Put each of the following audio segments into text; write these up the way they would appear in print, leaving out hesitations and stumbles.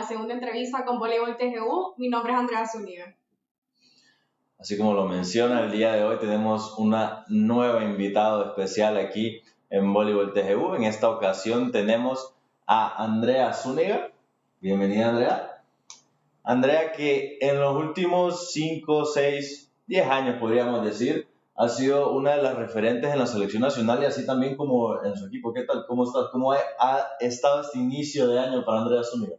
la segunda entrevista con Voleibol TGU. Mi nombre es Andrea Zúñiga. Así como lo menciona, el día de hoy tenemos una nueva invitada especial aquí en Voleibol TGU. En esta ocasión tenemos a Andrea Zúñiga. Bienvenida, Andrea. Andrea, que en los últimos 5, 6, 10 años, podríamos decir, ha sido una de las referentes en la selección nacional y así también como en su equipo. ¿Qué tal? ¿Cómo estás? ¿Cómo ha estado este inicio de año para Andrea Zúñiga?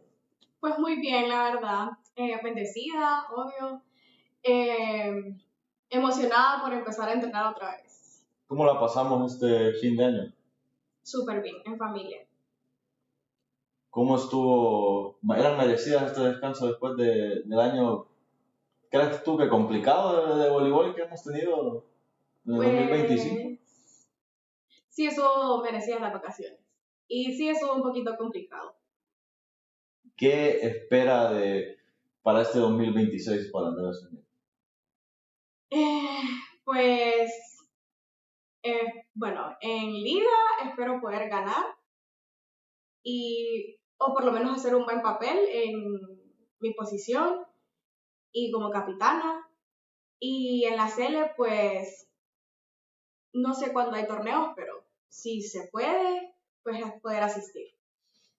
Pues muy bien, la verdad. Bendecida, obvio. Emocionada por empezar a entrenar otra vez. ¿Cómo la pasamos este fin de año? Súper bien, en familia. ¿Cómo estuvo? ¿Eran merecidas este descanso después del año? ¿Crees tú que complicado de voleibol que hemos tenido en el 2025? Sí, estuvo merecidas las vacaciones. Y sí, estuvo un poquito complicado. ¿Qué espera para este 2026 para Andrea Zúñiga? Pues, bueno, en Liga espero poder ganar o por lo menos hacer un buen papel en mi posición y como capitana. Y en la Sele, pues, no sé cuándo hay torneos, pero si se puede, pues poder asistir.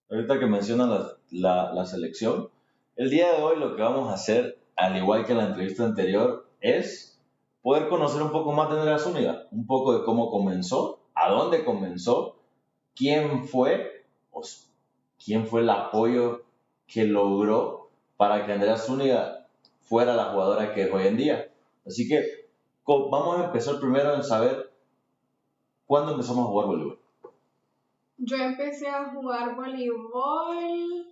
Ahorita que mencionas la selección, el día de hoy lo que vamos a hacer, al igual que en la entrevista anterior, es poder conocer un poco más de Andrea Zúñiga, un poco de cómo comenzó, a dónde comenzó, quién fue, quién fue el apoyo que logró para que Andrea Zúñiga fuera la jugadora que es hoy en día. Así que vamos a empezar primero en saber cuándo empezamos a jugar voleibol. Yo empecé a jugar voleibol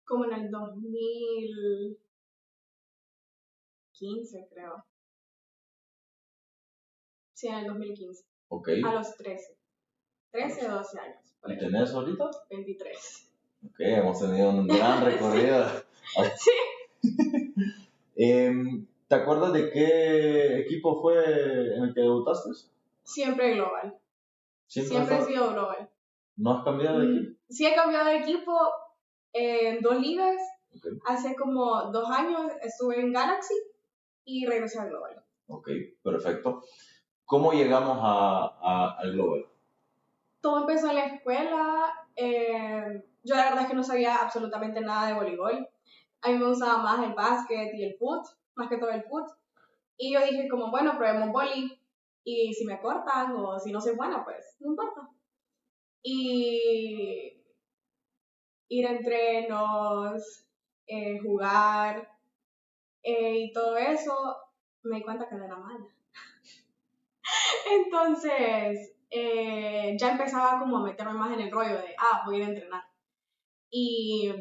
como en el 2015, creo. Sí, en el 2015. Ok. A los 13. 13 o 12 años. ¿Y tenés ahorita? 23. Ok, hemos tenido un gran recorrido. Sí. ¿Te acuerdas de qué equipo fue en el que debutaste? Siempre global. Siempre he sido global. ¿No has cambiado de equipo? Sí he cambiado de equipo en 2 ligas. Okay. Hace como 2 años estuve en Galaxy y regresé a global. Ok, perfecto. ¿Cómo llegamos al global? Todo empezó en la escuela. Yo la verdad es que no sabía absolutamente nada de voleibol. A mí me gustaba más el básquet y el foot, más que todo el foot. Y yo dije como, bueno, probemos voli. Y si me cortan o si no soy buena, pues no importa. Y ir a entrenos, jugar y todo eso, me di cuenta que no era mala. Entonces, ya empezaba como a meterme más en el rollo de, voy a ir a entrenar. Y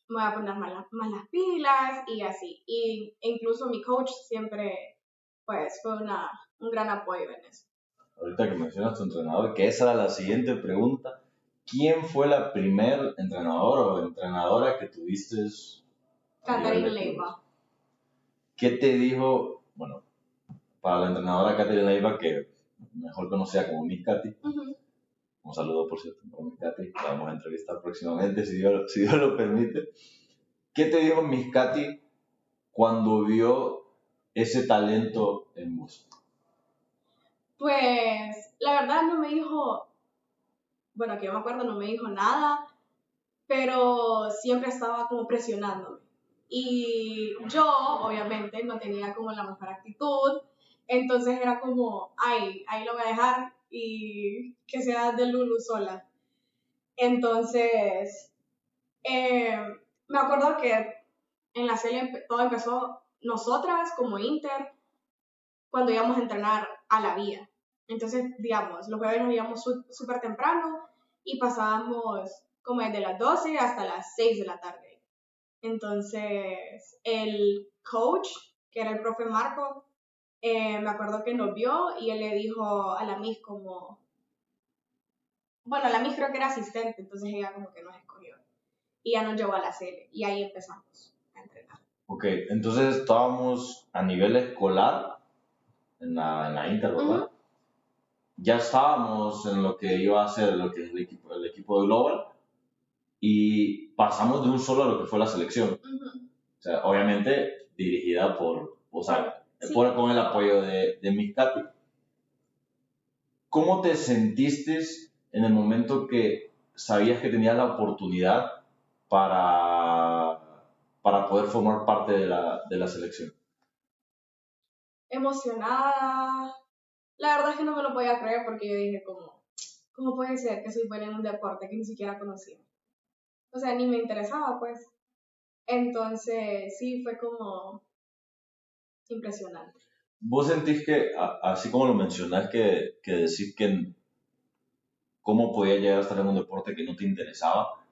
me voy a poner más las pilas y así. Y incluso mi coach siempre, pues, fue un gran apoyo en eso. Ahorita que mencionas tu entrenador, que esa era la siguiente pregunta. ¿Quién fue la primer entrenador o entrenadora que tuviste? Catarina Leiva. ¿Qué te dijo, bueno, para la entrenadora Catarina Leiva, que mejor conocida como Miss Katy? Un saludo, por cierto, para Miss Katy. La vamos a entrevistar próximamente, si Dios lo permite. ¿Qué te dijo Miss Katy cuando vio ese talento en vos? Pues, la verdad no me dijo, bueno, que yo me acuerdo, no me dijo nada, pero siempre estaba como presionándome. Y yo, obviamente, no tenía como la mejor actitud, entonces era como, ahí lo voy a dejar y que sea de Lulu sola. Entonces, me acuerdo que en la serie todo empezó nosotras como Inter cuando íbamos a entrenar a la vía. Entonces, digamos, los jueves nos íbamos súper temprano y pasábamos como desde las 12 hasta las 6 de la tarde. Entonces, el coach, que era el profe Marco, me acuerdo que nos vio y él le dijo a la Miss como, bueno, la Miss creo que era asistente, entonces ella como que nos escogió. Y ya nos llevó a la serie y ahí empezamos a entrenar. Ok, entonces estábamos a nivel escolar en la Inter, ¿verdad? Ya estábamos en lo que iba a ser lo que es el equipo de Global y pasamos de un solo a lo que fue la selección. O sea, obviamente dirigida Sí. con el apoyo de Miscati. ¿Cómo te sentiste en el momento que sabías que tenías la oportunidad para, para poder formar parte de la selección? Emocionada. La verdad es que no me lo podía creer porque yo dije ¿cómo puede ser que soy buena en un deporte que ni siquiera conocía? O sea, ni me interesaba, pues. Entonces, sí, fue como impresionante. ¿Vos sentís que, así como lo mencionás, que decir que cómo podía llegar a estar en un deporte que no te interesaba,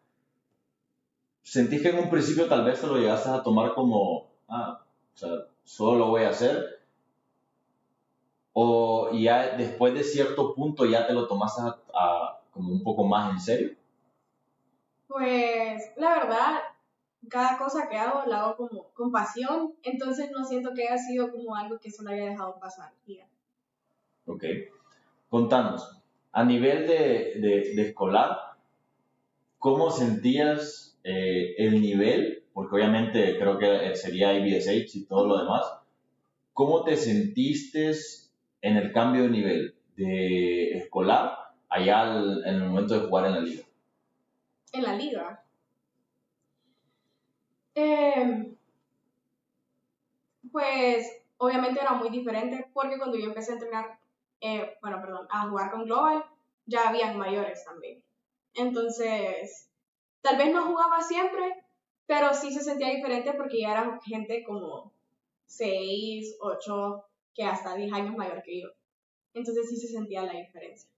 sentís que en un principio tal vez te lo llegaste a tomar como, o sea, solo lo voy a hacer, o ya después de cierto punto ya te lo tomaste como un poco más en serio? Pues, la verdad, cada cosa que hago la hago como con pasión, entonces no siento que haya sido como algo que solo haya dejado pasar. Y ya. Ok. Contanos, a nivel de escolar, ¿cómo sentías el nivel? Porque obviamente creo que sería IBSH y todo lo demás. ¿Cómo te sentiste en el cambio de nivel de escolar allá en el momento de jugar en la liga? En la liga. Eh, pues, obviamente era muy diferente porque cuando yo empecé a entrenar, a jugar con Global, ya habían mayores también. Entonces, tal vez no jugaba siempre, pero sí se sentía diferente porque ya era gente como 6, 8, que hasta 10 años mayor que yo. Entonces sí se sentía la diferencia.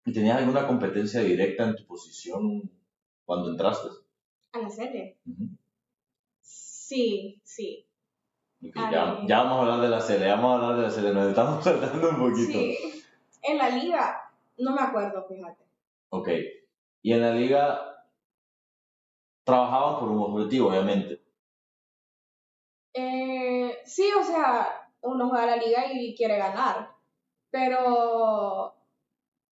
¿Y tenías alguna competencia directa en tu posición cuando entraste? ¿A la serie? Ujú. Sí, sí. Ok, Ahí- ya vamos a hablar de la Sele, vamos a hablar de la Sele, nos estamos saltando un poquito. sí. En la liga, no me acuerdo, fíjate. Ok, y en la liga trabajaban por un objetivo, obviamente. Sí, o sea, uno juega la liga y quiere ganar, pero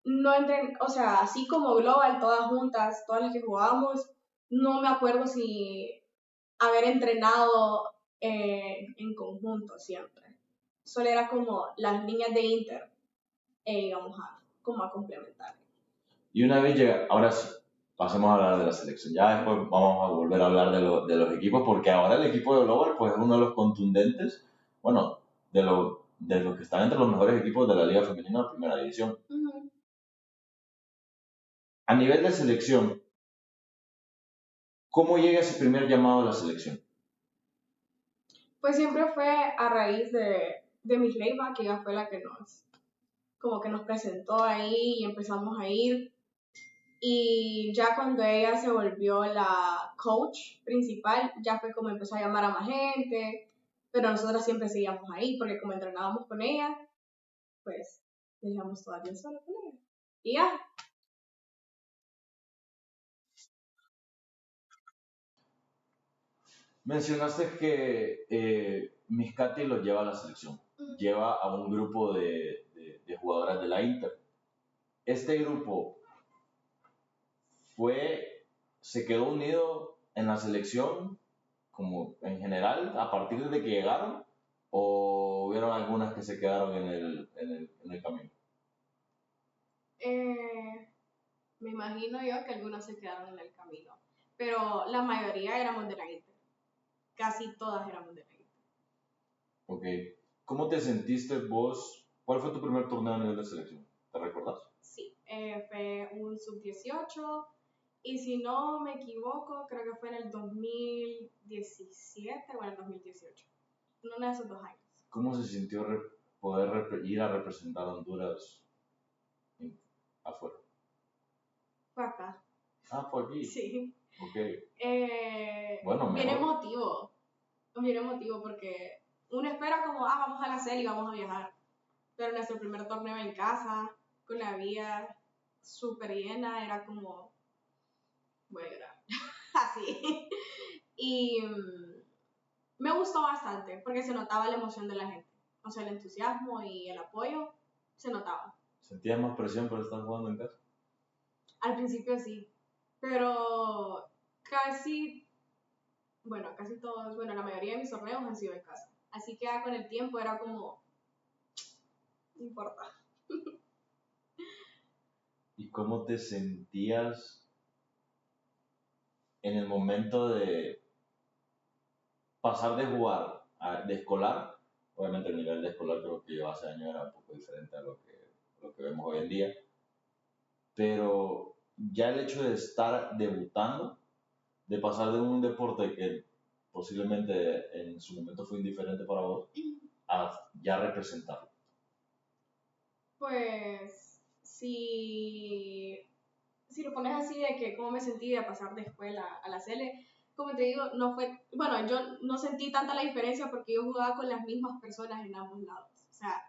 no entren, o sea, así como Global, todas juntas, todas las que jugábamos, no me acuerdo si haber entrenado en conjunto siempre. Solo era como las niñas de Inter íbamos como a complementar. Y una vez llega, ahora sí, pasemos a hablar de la selección. Ya después vamos a volver a hablar de los equipos, porque ahora el equipo de Global pues, es uno de los contundentes, bueno, de los que están entre los mejores equipos de la Liga Femenina de Primera División. A nivel de selección, ¿cómo llega ese primer llamado a la selección? Pues siempre fue a raíz de Miss Leiva, que ella fue la que como que nos presentó ahí y empezamos a ir. Y ya cuando ella se volvió la coach principal, ya fue como empezó a llamar a más gente, pero nosotros siempre seguíamos ahí, porque como entrenábamos con ella, pues dejamos todavía solo con ella. Y ya. Mencionaste que Miscati los lleva a la selección, lleva a un grupo de jugadoras de la Inter. Este grupo se quedó unido en la selección como en general a partir de que llegaron o hubieron algunas que se quedaron en el camino. Me imagino yo que algunos se quedaron en el camino, pero la mayoría éramos de la Inter. Casi todas éramos de la Inter. Ok. ¿Cómo te sentiste vos? ¿Cuál fue tu primer torneo a nivel de selección? ¿Te recordás? Sí, fue un sub-18 y si no me equivoco, creo que fue en el 2017 o en el 2018. En uno de esos 2 años. ¿Cómo se sintió poder ir a representar a Honduras afuera? Fue acá. Fue aquí. Sí. Ok. Bueno, bien mejor. emotivo. Bien emotivo porque uno espera como, vamos a la serie y vamos a viajar. Pero nuestro primer torneo en casa, con la vía súper llena, era como, voy a llorar. Así. Y me gustó bastante porque se notaba la emoción de la gente. O sea, el entusiasmo y el apoyo se notaba. ¿Sentías más presión por estar jugando en casa? Al principio sí, pero bueno, casi todos, bueno, la mayoría de mis torneos han sido en casa. Así que ya con el tiempo era como, no importa. ¿Y cómo te sentías en el momento de pasar de jugar de escolar? Obviamente el nivel de escolar creo que yo hace años era un poco diferente a lo que vemos hoy en día, pero ya el hecho de estar debutando, de pasar de un deporte que posiblemente en su momento fue indiferente para vos, a ya representarlo. Pues, si lo pones así de que cómo me sentí de pasar de escuela a la CL, como te digo, no fue, bueno, yo no sentí tanta la diferencia porque yo jugaba con las mismas personas en ambos lados. O sea,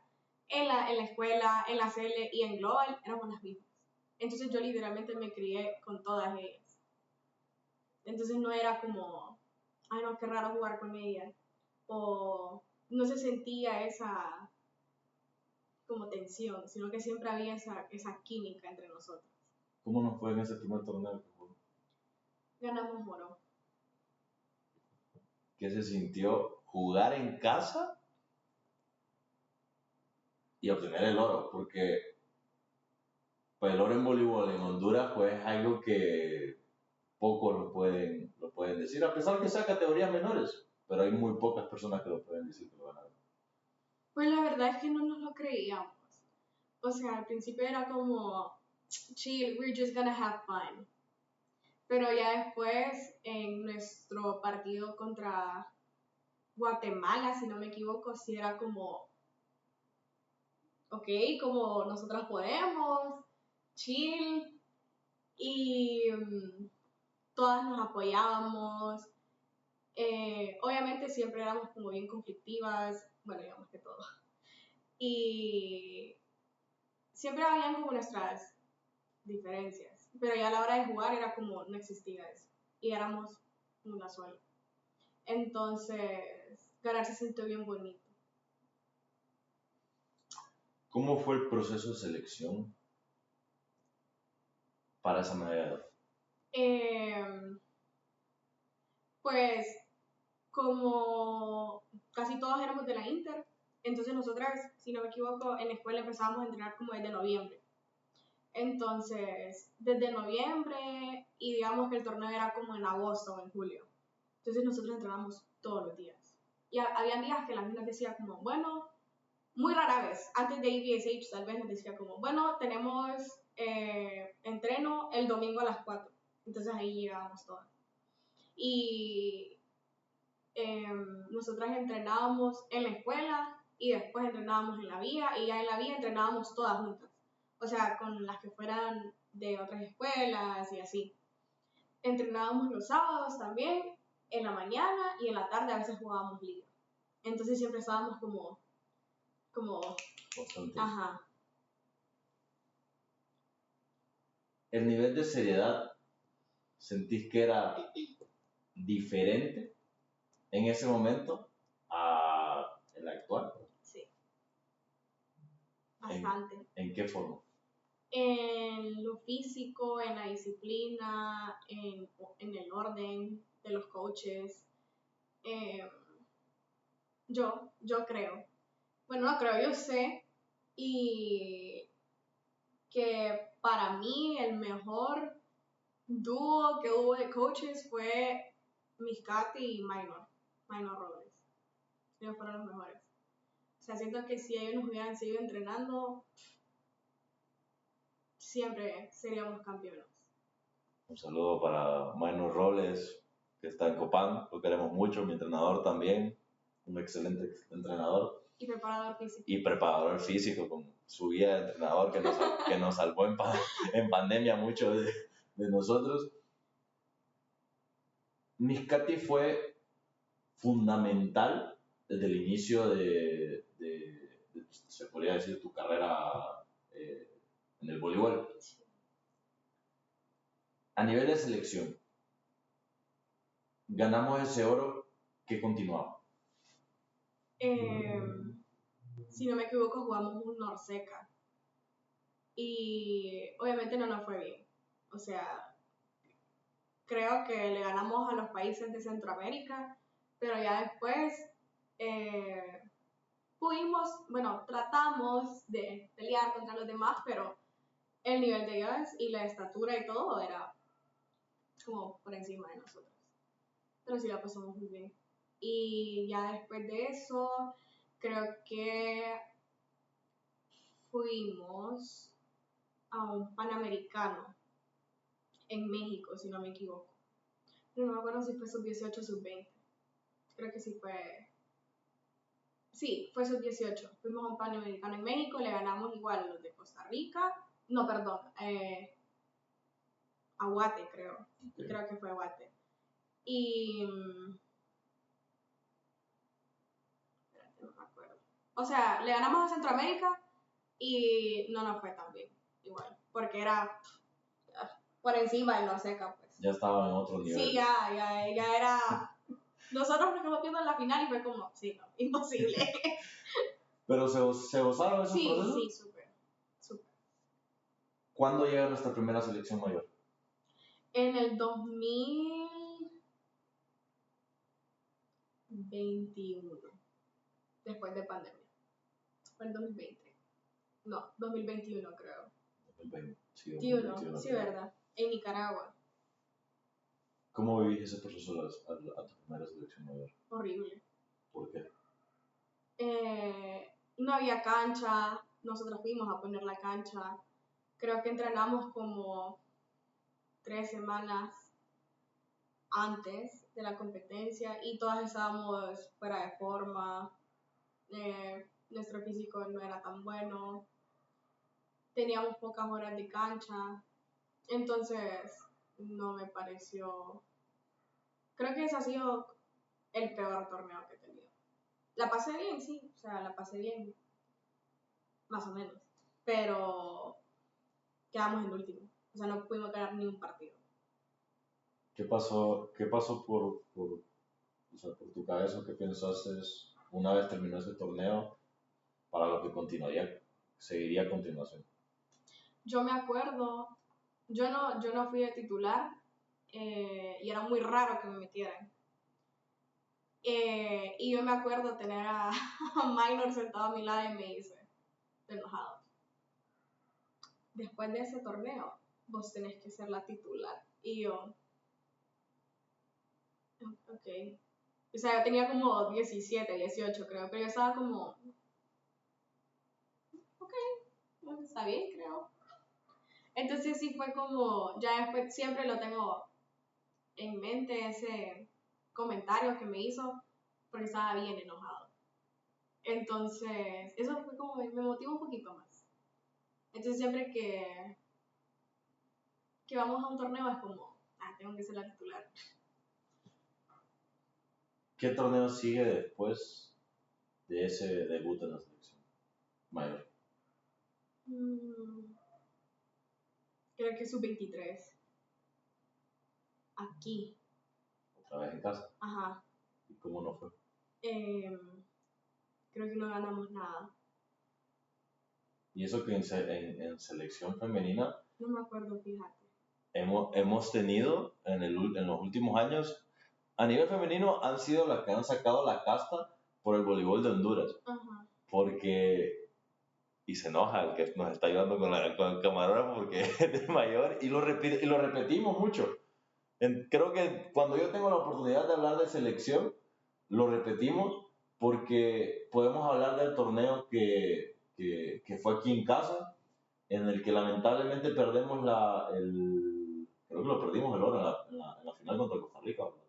en la escuela, en la CL y en Global éramos las mismas. Entonces yo literalmente me crié con todas ellas. Entonces no era como, ay no, qué raro jugar con ellas. O no se sentía esa como tensión, sino que siempre había esa química entre nosotros. ¿Cómo nos fue en ese primer torneo que jugó? Ganamos Moro. ¿Qué se sintió jugar en casa y obtener el oro? Porque pues, el oro en voleibol en Honduras pues, es algo que pocos lo pueden decir, a pesar que sea categorías menores, pero hay muy pocas personas que lo pueden decir que lo ganaron. Pues la verdad es que no nos lo creíamos. O sea, al principio era como, chill, we're just gonna have fun. Pero ya después, en nuestro partido contra Guatemala, si no me equivoco, sí era como, ok, como nosotras podemos, chill, y todas nos apoyábamos. Obviamente siempre éramos como bien conflictivas, bueno, digamos que todo. Y siempre habían como nuestras diferencias, pero ya a la hora de jugar era como no existía eso y éramos una sola. Entonces, ganar se sintió bien bonito. ¿Cómo fue el proceso de selección para esa medalla de oro? Pues, como casi todos éramos de la Inter, entonces nosotras, si no me equivoco, en la escuela empezábamos a entrenar como desde noviembre. Entonces, desde noviembre y digamos que el torneo era como en agosto o en julio. Entonces nosotros entrenamos todos los días. Y había días que la gente nos decía como, bueno, muy rara vez, antes de EBSH tal vez nos decía como, bueno, tenemos entreno el domingo a las 4. Entonces ahí llegábamos todas. Y nosotras entrenábamos en la escuela y después entrenábamos en la vía y ya en la vía entrenábamos todas juntas. O sea, con las que fueran de otras escuelas y así. Entrenábamos los sábados también, en la mañana y en la tarde a veces jugábamos liga. Entonces siempre estábamos como Bastante. ajá. ¿El nivel de seriedad sentís que era diferente en ese momento a el actual? Sí, bastante. ¿En qué forma? En lo físico, en la disciplina, en el orden de los coaches. Eh, yo creo. Bueno, no creo, yo sé. Y que para mí el mejor dúo que hubo de coaches fue Miscati y Minor Robles. Ellos fueron los mejores. O sea, siento que si ellos nos hubieran seguido entrenando, siempre seríamos campeones. Un saludo para Manu Robles, que está en Copán, lo queremos mucho, mi entrenador también, un excelente entrenador. Y preparador físico. Y preparador físico, con su guía de entrenador que nos salvó en pandemia mucho de nosotros. Miscati fue fundamental desde el inicio se podría decir, tu carrera en el voleibol. A nivel de selección, ganamos ese oro que continuaba. Si no me equivoco, jugamos un Norseca. Y obviamente no nos fue bien. O sea, creo que le ganamos a los países de Centroamérica, pero ya después tratamos de pelear contra los demás, pero el nivel de ellos y la estatura y todo era como por encima de nosotros. Pero sí la pasamos muy bien. Y ya después de eso, creo que fuimos a un Panamericano en México, si no me equivoco. No me acuerdo si fue sub-18 o sub-20. Creo que sí fue. Sí, fue sub-18. Fuimos a un Panamericano en México, le ganamos igual a los de Costa Rica. No, perdón. A Guate, creo. Okay. Creo que fue Guate. Y. Espérate, no me acuerdo. O sea, le ganamos a Centroamérica y no nos fue tan bien. Igual. Porque era por encima del Norseca, pues. Ya estaba en otro nivel. Sí, ya era. Nosotros nos quedamos viendo en la final y fue como, sí, no, imposible. ¿Pero se gozaron esos procesos? Sí, súper. ¿Cuándo llega nuestra primera selección mayor? En el 2021, después de pandemia. Fue el 2020. No, 2021 creo. 2020, sí, 2021, sí, ¿verdad? En Nicaragua. ¿Cómo vivís ese proceso a tu primera selección mayor? Horrible. ¿Por qué? No había cancha, nosotros fuimos a poner la cancha. Creo que entrenamos como 3 semanas antes de la competencia y todas estábamos fuera de forma. Nuestro físico no era tan bueno. Teníamos pocas horas de cancha. Entonces, no me pareció. Creo que ese ha sido el peor torneo que he tenido. La pasé bien, sí, o sea, la pasé bien, más o menos, pero quedamos en último, o sea, no pudimos ganar ni un partido. ¿Qué pasó por tu cabeza? ¿Qué pensaste una vez terminó ese torneo para lo que seguiría a continuación? Yo me acuerdo, yo no fui de titular y era muy raro que me metieran. Y yo me acuerdo tener a Minor sentado a mi lado y me dice, enojado, después de ese torneo, vos tenés que ser la titular. Y yo, ok. O sea, yo tenía como 17, 18 creo, pero yo estaba como, ok, bueno, está bien, creo. Entonces sí fue como, ya después siempre lo tengo en mente ese comentario que me hizo, porque estaba bien enojado. Entonces, eso fue como, me motivó un poquito más. Entonces siempre que vamos a un torneo es como, tengo que ser la titular. ¿Qué torneo sigue después de ese debut en la selección mayor? Creo que sub-23. Aquí. ¿Otra vez en casa? Ajá. ¿Y cómo no fue? Creo que no ganamos nada. Y eso que en selección femenina No me acuerdo, fíjate. hemos tenido en los últimos años, a nivel femenino, han sido las que han sacado la casta por el voleibol de Honduras. Ajá. Porque, y se enoja el que nos está ayudando con el camarógrafo porque es de mayor, y lo repetimos mucho. Creo que cuando yo tengo la oportunidad de hablar de selección, lo repetimos porque podemos hablar del torneo que fue aquí en casa, en el que lamentablemente perdemos creo que lo perdimos el oro en la final contra Costa Rica, ¿verdad?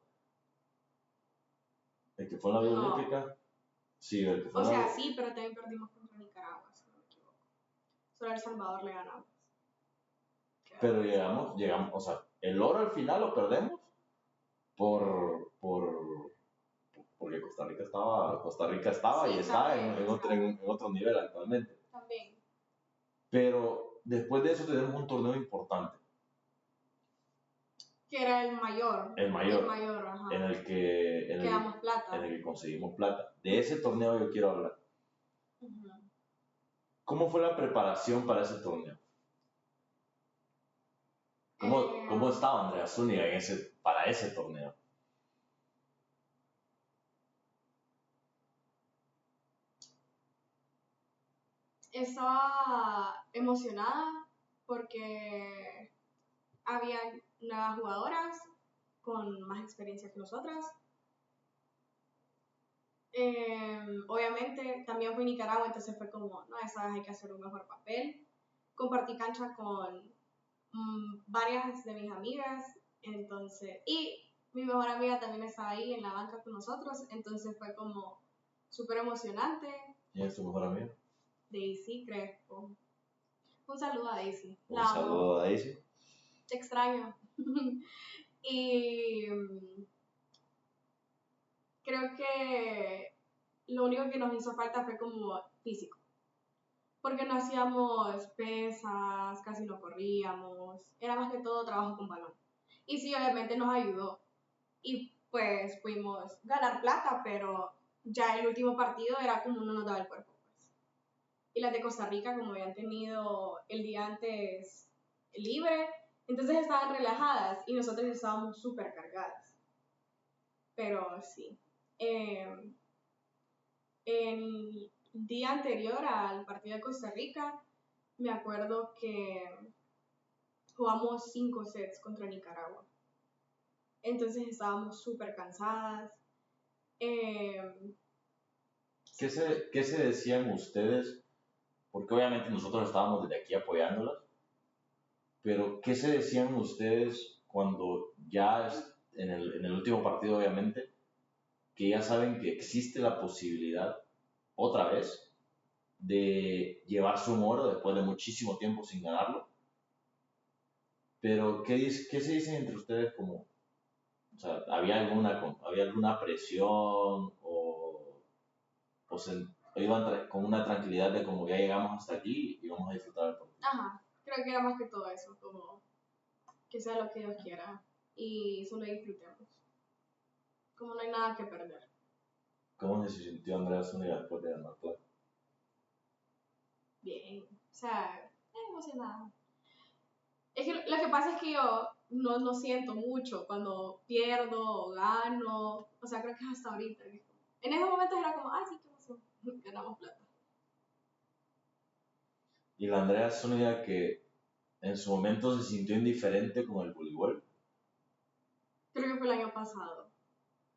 El que fue en la Villa Olímpica, sí, el que fue sí, pero también perdimos contra Nicaragua, si no me equivoco. Solo a El Salvador le ganamos. Pero llegamos, o sea, el oro al final lo perdemos porque Costa Rica estaba Sí, y está también, en otro nivel actualmente. También. Pero después de eso tenemos un torneo importante. Que era el mayor. El mayor, ajá. en el que plata. En el que conseguimos plata. De ese torneo yo quiero hablar. Uh-huh. ¿Cómo fue la preparación para ese torneo? ¿Cómo estaba Andrea Zúñiga para ese torneo? Estaba emocionada porque había nuevas jugadoras con más experiencia que nosotras. Obviamente también fui a Nicaragua, entonces fue como, no, esa vez hay que hacer un mejor papel. Compartí cancha con varias de mis amigas, entonces, y mi mejor amiga también estaba ahí en la banca con nosotros, entonces fue como súper emocionante. ¿Quién es tu mejor amiga? Daisy Crespo. Un saludo a Daisy. Un saludo a Daisy. Te extraño. Y creo que lo único que nos hizo falta fue como físico. Porque no hacíamos pesas, casi no corríamos. Era más que todo trabajo con balón. Y sí, obviamente nos ayudó. Y pues pudimos ganar plata, pero ya el último partido era como uno nos daba el cuerpo. Pues. Y las de Costa Rica, como habían tenido el día antes libre, entonces estaban relajadas y nosotros estábamos súper cargadas. Pero sí. El día anterior al partido de Costa Rica, me acuerdo que jugamos 5 sets contra Nicaragua. Entonces estábamos súper cansadas. ¿Qué se decían ustedes? Porque obviamente nosotros estábamos desde aquí apoyándolas, pero ¿qué se decían ustedes cuando ya en el último partido, obviamente, que ya saben que existe la posibilidad, otra vez, de llevarse un oro después de muchísimo tiempo sin ganarlo? Pero ¿qué se dicen entre ustedes como, o sea, había alguna presión o iban con una tranquilidad de como ya llegamos hasta aquí y vamos a disfrutar el partido? Ajá, creo que era más que todo eso, como que sea lo que Dios quiera y solo disfrutemos. Como no hay nada que perder. ¿Cómo se sintió Andrea Zúñiga después de ganar plata? Bien, o sea, emocionada. Es que lo que pasa es que yo no siento mucho cuando pierdo o gano. O sea, creo que es hasta ahorita. En esos momentos era como, ay, sí, qué emoción, ganamos plata. Y la Andrea Zúñiga que en su momento se sintió indiferente con el voleibol. Creo que fue el año pasado.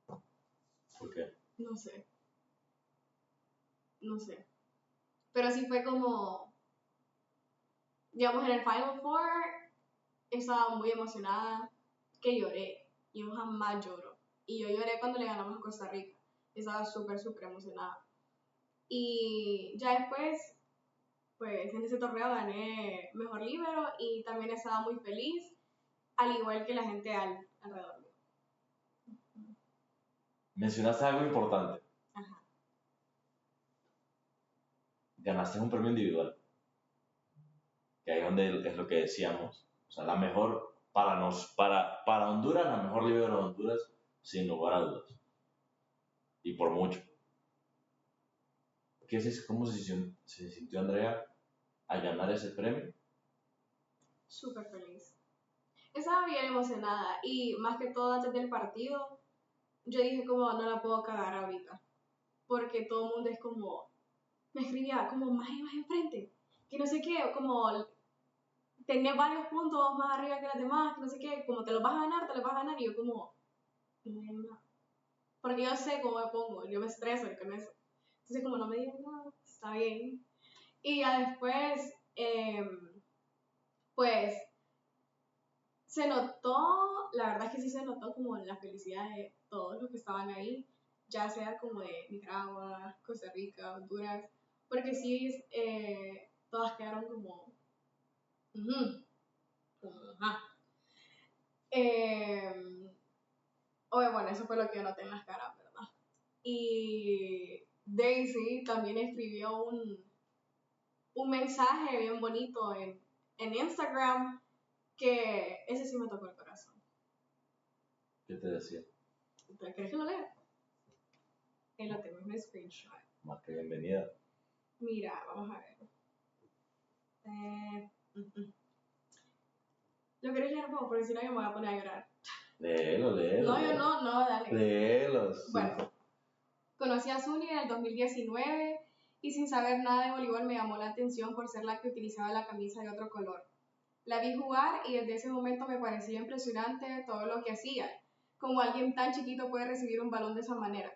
¿Por qué? No sé. Pero sí fue como, digamos, en el Final Four estaba muy emocionada que lloré. Yo jamás lloro. Y yo lloré cuando le ganamos a Costa Rica. Estaba súper, súper emocionada. Y ya después, pues en ese torneo gané mejor líbero y también estaba muy feliz, al igual que la gente alrededor mío. Mencionaste algo importante. Ajá. Ganaste un premio individual. Que ahí donde es lo que decíamos. O sea, la mejor, para Honduras, la mejor líbero de Honduras, sin lugar a dudas. Y por mucho. ¿Cómo se sintió Andrea al ganar ese premio? Súper feliz. Estaba bien emocionada y más que todo antes del partido, yo dije como no la puedo cagar ahorita. Porque todo el mundo es como, me escribía como más y más enfrente. Que no sé qué, como tenía varios puntos más arriba que las demás, que no sé qué, como te los vas a ganar, te los vas a ganar. Y yo como, no. Porque yo sé cómo me pongo, yo me estreso con eso. Entonces como no me digan nada, está bien. Y ya después, pues se notó, la verdad es que sí se notó como la felicidad de todos los que estaban ahí, ya sea como de Nicaragua, Costa Rica, Honduras, porque sí, todas quedaron como, ujú, como, ajá. Bueno, eso fue lo que yo noté en las caras, ¿verdad? Y Daisy también escribió un mensaje bien bonito en Instagram que ese sí me tocó el corazón. ¿Qué te decía? ¿Querés que lo lea? Ahí lo tengo, es un screenshot. Más que bienvenida. Mira, vamos a ver. Eh, mm, mm. ¿Lo querés leer vos? Porque si no yo me voy a poner a llorar. Léelo. No, yo no, dale. Léelos. Bueno, conocí a Zuni en el 2019 y sin saber nada de voleibol me llamó la atención por ser la que utilizaba la camisa de otro color. La vi jugar y desde ese momento me parecía impresionante todo lo que hacía. Como alguien tan chiquito puede recibir un balón de esa manera.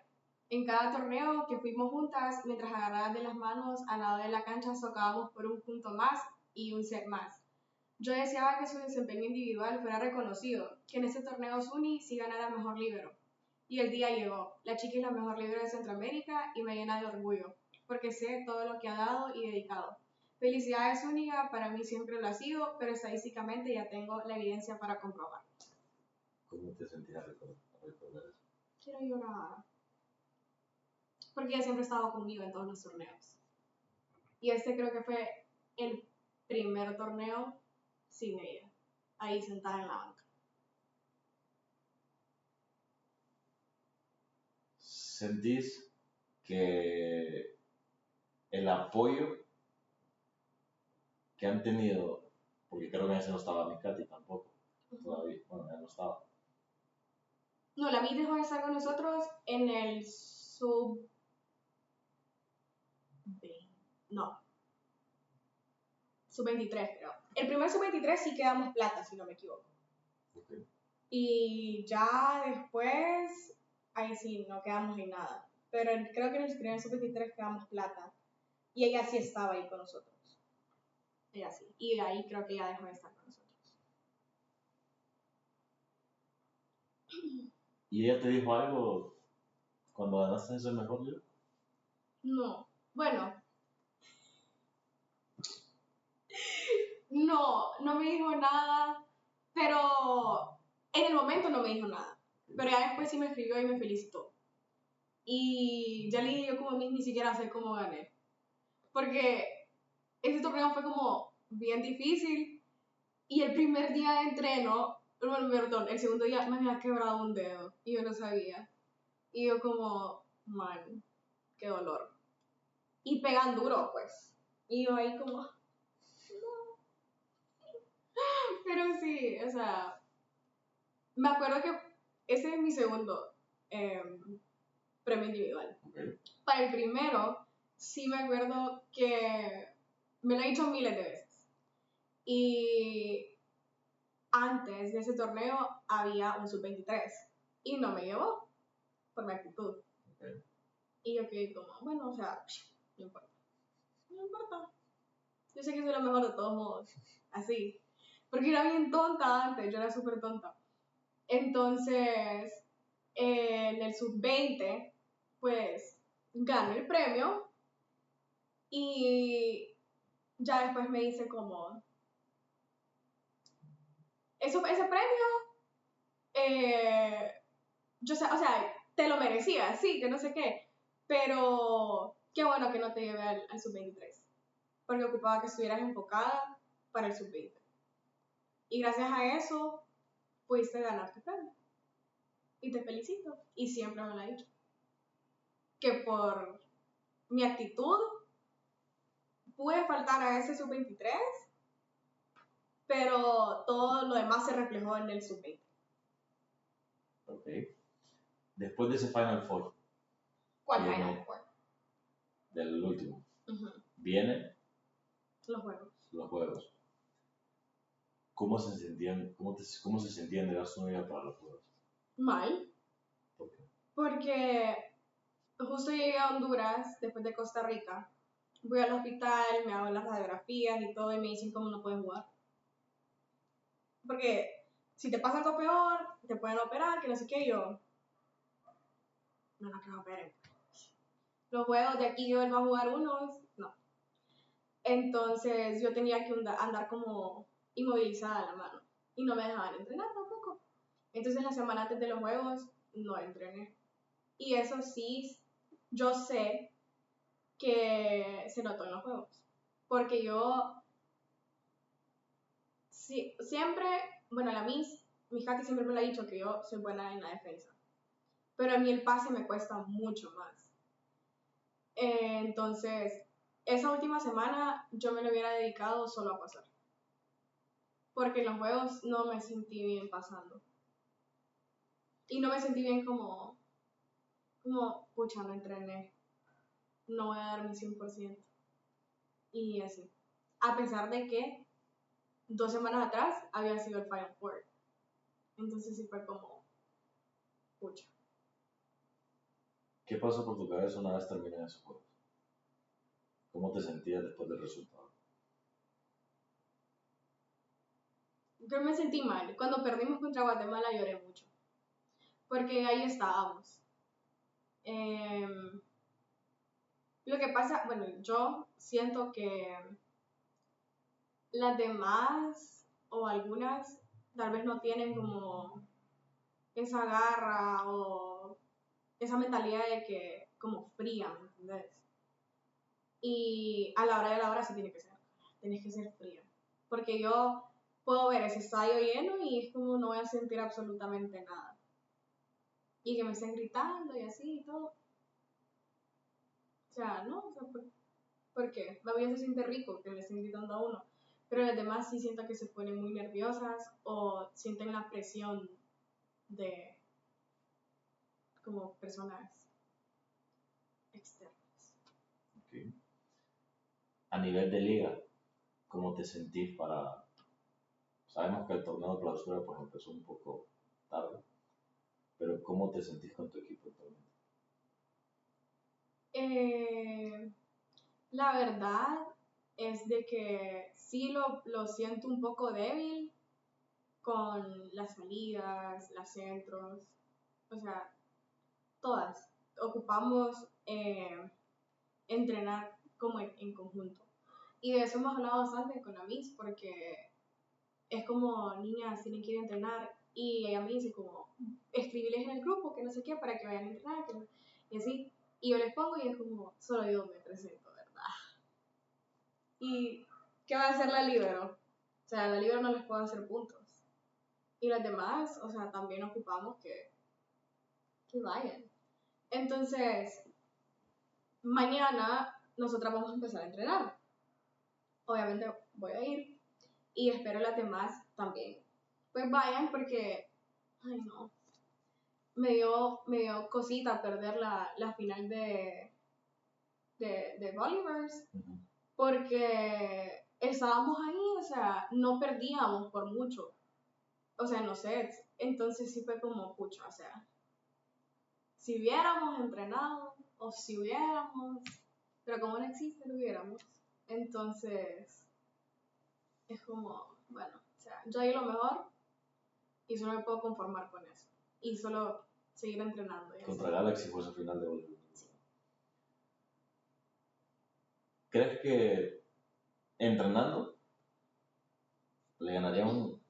En cada torneo que fuimos juntas, mientras agarradas de las manos al lado de la cancha, socábamos por un punto más y un set más. Yo deseaba que su desempeño individual fuera reconocido, que en este torneo Zuni sí ganara mejor líbero. Y el día llegó. La chica es la mejor líbero de Centroamérica y me llena de orgullo, porque sé todo lo que ha dado y dedicado. Felicidades, Zúñiga, para mí siempre lo ha sido, pero estadísticamente ya tengo la evidencia para comprobar. ¿Cómo te sentías recordar eso? Quiero llorar. Porque ella siempre ha estado conmigo en todos los torneos. Y este creo que fue el primer torneo sin ella, ahí sentada en la banca. ¿Sentís que el apoyo que han tenido, porque creo que en ese no estaba mi Katy tampoco, todavía, bueno, ya no estaba? No, la Miss dejó de estar con nosotros en el sub... No, sub-23 creo. El primer sub-23 sí quedamos plata, si no me equivoco. Okay. Y ya después, ahí sí, no quedamos en nada. Pero creo que en el primer sub-23 quedamos plata. Y ella sí estaba ahí con nosotros. Ella sí. Y ahí creo que ella dejó de estar con nosotros. ¿Y ella te dijo algo cuando ganaste ese mejor libro? No. Bueno. No me dijo nada. Pero en el momento no me dijo nada. Pero ya después sí me escribió y me felicitó. Y ya le dije yo como a mí ni siquiera sé cómo gané. Porque ese torneo fue como bien difícil. Y el primer día de entreno, bueno, perdón, el segundo día me había quebrado un dedo y yo no sabía. Y yo como, man, qué dolor. Y pegan duro, pues. Y yo ahí como, no. Pero sí, o sea, me acuerdo que ese es mi segundo premio individual. Okay. Para el primero, sí me acuerdo que me lo he dicho miles de veces. Y antes de ese torneo había un sub-23 y no me llevó por mi actitud. Okay. Y yo quedé como, bueno, o sea, no importa. No importa. Yo sé que soy lo mejor de todos modos. Así. Porque era bien tonta antes, yo era súper tonta. Entonces, en el sub-20, pues gané el premio y ya después me dice como, ese premio, yo sé, o sea, te lo merecías, sí, que no sé qué, pero qué bueno que no te llevé al sub-23, porque ocupaba que estuvieras enfocada para el sub-20. Y gracias a eso, pudiste ganar tu premio. Y te felicito. Y siempre me lo ha dicho. Que por mi actitud pude faltar a ese sub-23, pero todo lo demás se reflejó en el sub-20. Ok. Después de ese Final Four. ¿Cuál Final Four? Del último. Viene los juegos. Los juegos. ¿Cómo se sentían, cómo se sentían de la Zúñiga para los juegos? Mal. ¿Por qué? Porque justo llegué a Honduras después de Costa Rica. Voy al hospital, me hago las radiografías y todo y me dicen cómo no puedes jugar. Porque si te pasa algo peor, te pueden operar, que no sé qué, yo no que me operen. Los juegos de aquí yo vuelvo a jugar unos, no. Entonces yo tenía que andar como inmovilizada la mano y no me dejaban entrenar tampoco. Entonces la semana antes de los juegos no entrené. Y eso sí, yo sé que se notó en los juegos. Porque yo siempre, bueno, mi Katy siempre me lo ha dicho que yo soy buena en la defensa. Pero a mí el pase me cuesta mucho más. Entonces, esa última semana yo me lo hubiera dedicado solo a pasar. porque en los juegos no me sentí bien pasando. Y no me sentí bien como, pucha, no entrené, no voy a dar mi 100%. Y así. A pesar de que 2 semanas atrás había sido el Final Four. Entonces sí fue como, pucha. ¿Qué pasó por tu cabeza una vez terminan esos juegos? ¿Cómo te sentías después del resultado? Yo me sentí mal. Cuando perdimos contra Guatemala lloré mucho. Porque ahí estábamos. Lo que pasa, bueno, yo siento que las demás o algunas tal vez no tienen como esa garra o esa mentalidad de que como fría, ¿me entendés? Y a la hora de la hora sí tienes que ser fría. Porque yo puedo ver ese estadio lleno y es como no voy a sentir absolutamente nada. Y que me estén gritando y así y todo. O sea, ¿no? O sea, ¿por qué? La vida se siente rico que le estén gritando a uno. Pero las demás sí siento que se ponen muy nerviosas o sienten la presión de como personas externas. Okay. A nivel de liga, ¿cómo te sentís para...? Sabemos que el torneo de clausura pues empezó un poco tarde, pero ¿cómo te sentís con tu equipo actualmente? La verdad es de que sí lo siento un poco débil con las salidas, las centros, o sea, todas. Ocupamos entrenar como en conjunto. Y de eso hemos hablado bastante con la Miss, porque es como niñas tienen que ir a entrenar y ella me dice como escribirles en el grupo que no sé qué para que vayan a entrenar y así. Y yo les pongo y es como, solo yo me presento, ¿verdad? ¿Y qué va a hacer la libero? O sea, la libero no les puede hacer puntos. Y las demás, o sea, también ocupamos que vayan. Entonces, mañana nosotras vamos a empezar a entrenar. Obviamente voy a ir y espero las demás también. Pues vayan porque, ay no, me dio cosita perder la final de Bolivers. Uh-huh. Porque estábamos ahí, o sea, no perdíamos por mucho. O sea, en los sets. Entonces sí fue como, pucha, o sea, si hubiéramos entrenado o si hubiéramos, pero como no existe, lo hubiéramos. Entonces, es como, bueno, o sea, yo di lo mejor y solo me puedo conformar con eso. Y solo seguir entrenando. Y Contra así. Galaxy fue su final de Bolívar. Sí. ¿Crees que entrenando le ganarían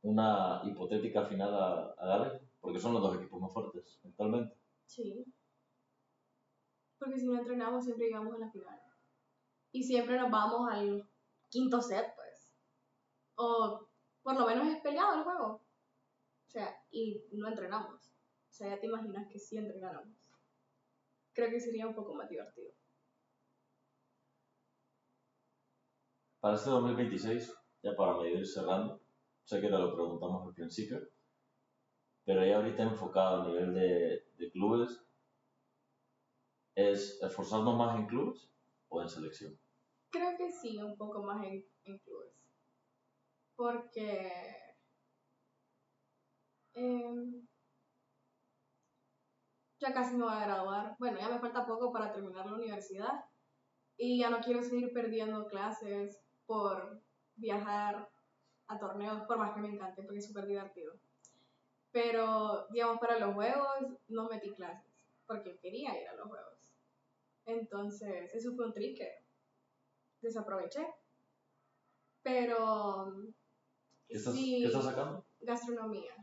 una hipotética final a Galaxy? Porque son los dos equipos más fuertes actualmente. Sí. Porque si no entrenamos siempre llegamos a la final. Y siempre nos vamos al quinto set, pues. O por lo menos es peleado el juego. O sea, y no entrenamos. O sea, ya te imaginas que sí entrenáramos. Creo que sería un poco más divertido. Para este 2026, ya para medir cerrando, sé que te lo preguntamos al principio, pero ya ahorita enfocado a nivel de clubes, ¿es esforzarnos más en clubes o en selección? Creo que sí, un poco más en clubes. Porque ya casi me voy a graduar. Bueno, ya me falta poco para terminar la universidad. Y ya no quiero seguir perdiendo clases por viajar a torneos, por más que me encante, porque es súper divertido. Pero, digamos, para los juegos no metí clases, porque quería ir a los juegos. Entonces, eso fue un trick que desaproveché. Pero, ¿Qué sí, estás sacando? gastronomía.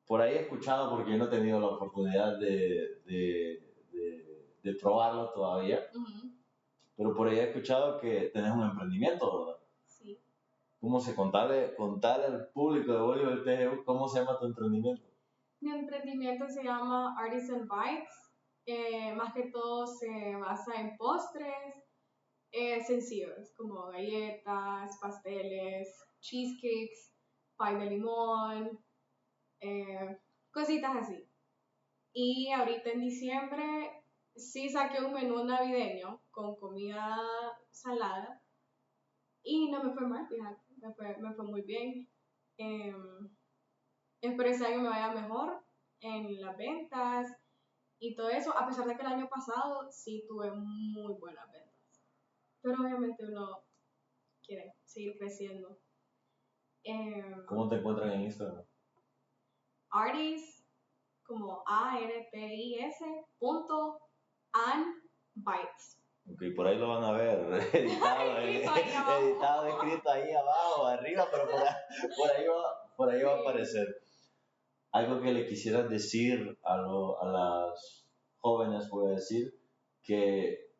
Por ahí he escuchado, porque yo no he tenido la oportunidad de probarlo todavía, Uh-huh. pero por ahí he escuchado que tenés un emprendimiento, ¿verdad? Sí. ¿Cómo se contarle al público de Bolívar TGU cómo se llama tu emprendimiento? Mi emprendimiento se llama Artisan Bites. Más que todo se basa en postres sencillos, como galletas, pasteles, cheesecakes, pie de limón, cositas así. Y ahorita en diciembre sí saqué un menú navideño con comida salada y no me fue mal, fíjate, me fue muy bien. Espero este año me vaya mejor en las ventas y todo eso, a pesar de que el año pasado sí tuve muy buenas ventas. Pero obviamente uno quiere seguir creciendo. ¿Cómo te encuentran en Instagram? Artis, como ARTIS.ANBITES. Ok, por ahí lo van a ver, editado, editado, escrito ahí abajo, arriba, pero por ahí va a aparecer. Algo que le quisieras decir a las jóvenes, puedo decir, que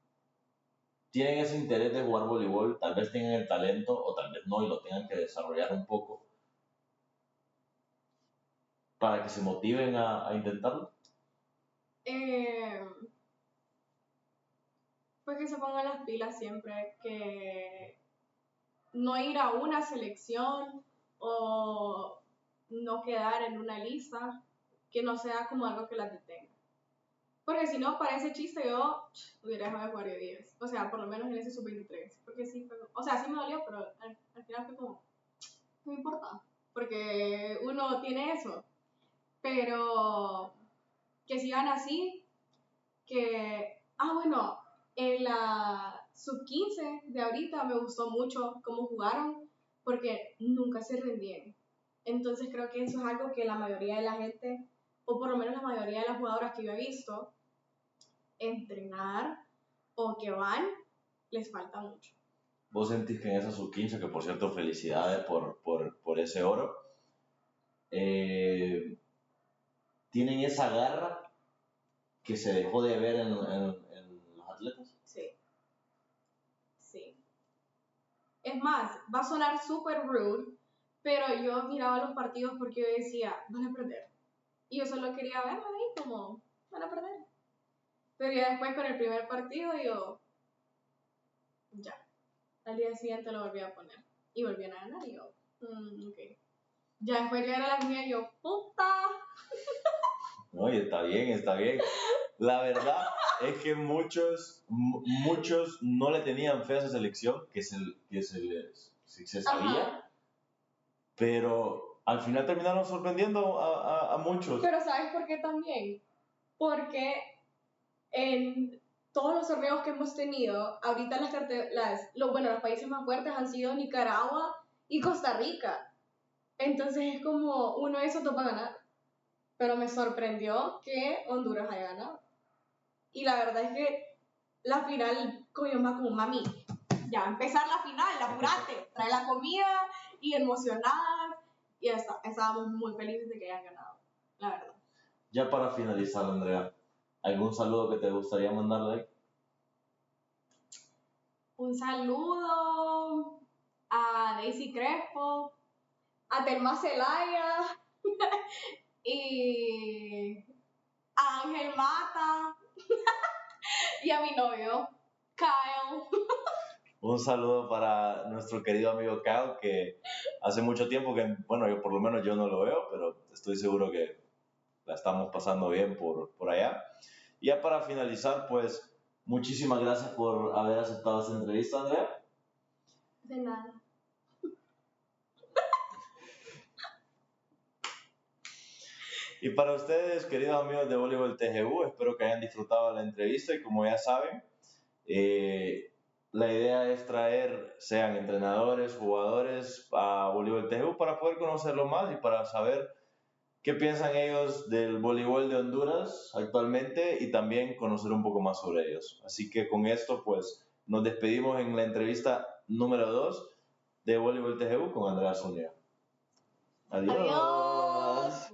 tienen ese interés de jugar voleibol, tal vez tengan el talento o tal vez no y lo tengan que desarrollar un poco para que se motiven a intentarlo. Pues que se pongan las pilas siempre, que no ir a una selección o no quedar en una lista, que no sea como algo que las detenga. Porque si no, para ese chiste yo hubiera dejado de jugar 10. O sea, por lo menos en ese sub-23. Porque sí, o sea, sí me dolió, pero al final fue como, no me importa. Porque uno tiene eso. Pero que sigan así, que, bueno, en la sub-15 de ahorita me gustó mucho cómo jugaron, porque nunca se rendían. Entonces creo que eso es algo que la mayoría de la gente, o por lo menos la mayoría de las jugadoras que yo he visto entrenar o que van, les falta mucho. ¿Vos sentís que en esa sub-15, que por cierto felicidades por ese oro, tienen esa garra que se dejó de ver en los atletas? Sí, sí. Es más, va a sonar súper rude, pero yo miraba los partidos porque yo decía, van a perder. Y yo solo quería verlo ahí como, van a perder. Pero ya después con el primer partido yo, ya. Al día siguiente lo volví a poner. Y volvían a ganar y yo, ok. Ya después llegaron las mías y yo, ¡puta! Oye, está bien, está bien. La verdad es que muchos no le tenían fe a esa selección, que se sabía, Ajá. pero al final terminaron sorprendiendo a muchos. Pero ¿sabes por qué también? Porque en todos los torneos que hemos tenido, ahorita los países más fuertes han sido Nicaragua y Costa Rica. Entonces es como uno de esos dos va a ganar. Pero me sorprendió que Honduras haya ganado. Y la verdad es que la final cogió más como mami. Ya va a empezar la final, apurate, trae la comida y emocionadas. Y estábamos muy felices de que hayan ganado, la verdad. Ya para finalizar, Andrea, ¿algún saludo que te gustaría mandarle? Un saludo a Daisy Crespo, a Telma Celaya y a Ángel Mata y a mi novio, Kyle. Un saludo para nuestro querido amigo Kyle, que hace mucho tiempo que, bueno, yo por lo menos yo no lo veo, pero estoy seguro que la estamos pasando bien por allá. Y ya para finalizar, pues, muchísimas gracias por haber aceptado esta entrevista, Andrea. De nada. Y para ustedes, queridos amigos de Voleibol TGU, espero que hayan disfrutado de la entrevista y como ya saben, la idea es traer, sean entrenadores, jugadores, a Voleibol TGU para poder conocerlo más y para saber qué piensan ellos del voleibol de Honduras actualmente y también conocer un poco más sobre ellos. Así que con esto, pues, nos despedimos en la entrevista número 2 de Voleibol TGU con Andrea Zúñiga. Adiós. Adiós.